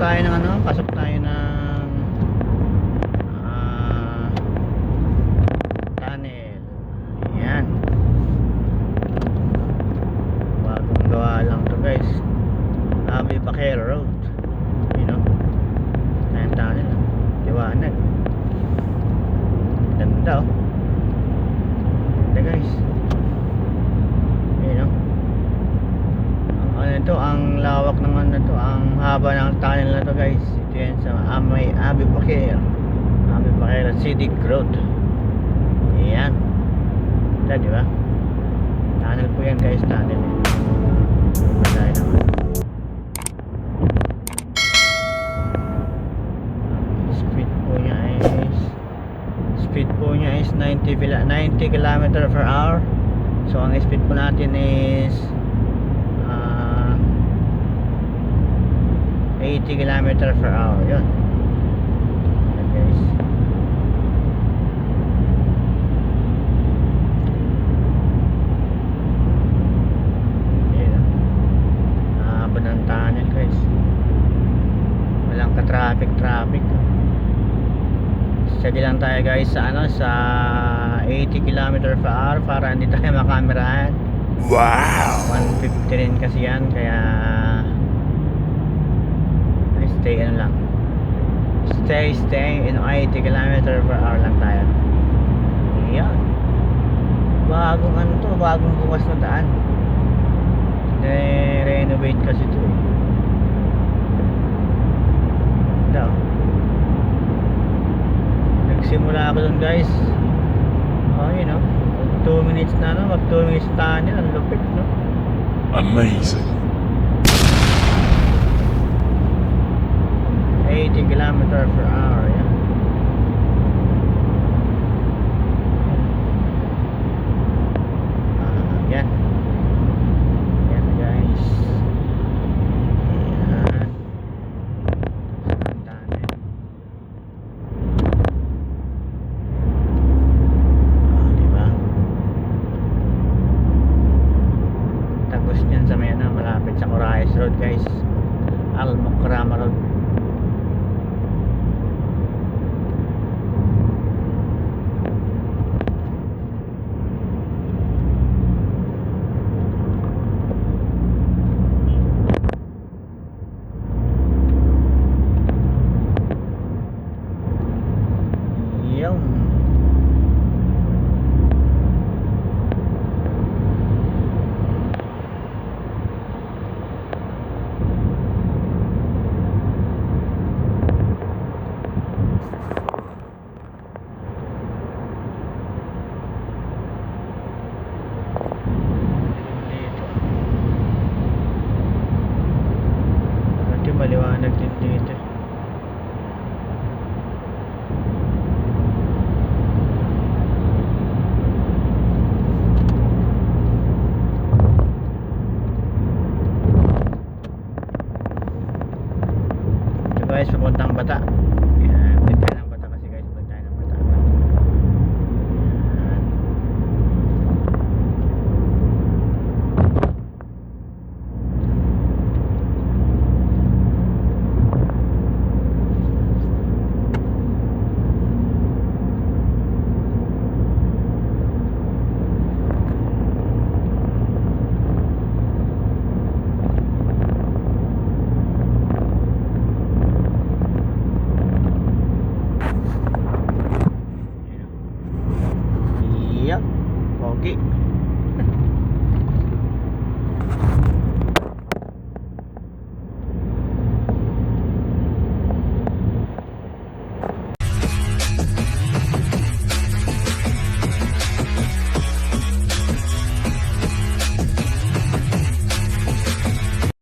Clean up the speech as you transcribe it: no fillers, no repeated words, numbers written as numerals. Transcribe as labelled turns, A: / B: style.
A: tayo ng ano, pasok tayo ng tunnel. Yan. Bagong gawa lang to guys. Abi Baquer Road. You know. Ayan tunnel. Liwanag. Ganda oh. Ganda guys. You know. Ano ito, ang lawak ng ano to, ang haba ng tunnel na to guys. Ito yan sa may Abi Baquer Scenic Road. Ayan. Ito diba? Tunnel po yan guys, tunnel. Madaya naman. Speed po niya is 90 km per hour. So ang speed po natin is 80 km per hour. Yun. Ayan guys. Ayan. Haba ng tunnel guys. Walang ka-traffic. Sige lang tayo guys sa ano, sa 80 km per hour para hindi tayo makamerahan.
B: Wow!
A: 150 rin kasi yan, kaya stay ano lang, stay in 80 km per hour lang tayo. Ayan. Bagong ano to, bagong bukas na daan. Renovate kasi to eh. Ito. Nagsimula ako dun guys. Oh, you know, 2 minutes na no, mag 2 minutes tunnel, ang lupit no.
B: Amazing.
A: 80 km per hour, yan. Yan. Yan guys. Yan. Tunnel. Diba? Tagos niyan sa may ano, malapit sa Coraes Road guys. Al-Mukarrama Road. Maliwanag din dito. Ito guys, papuntang Bata. Yan, balik tayo ng Bata kasi guys, balik tayo ng Bata. Yan. Pogi.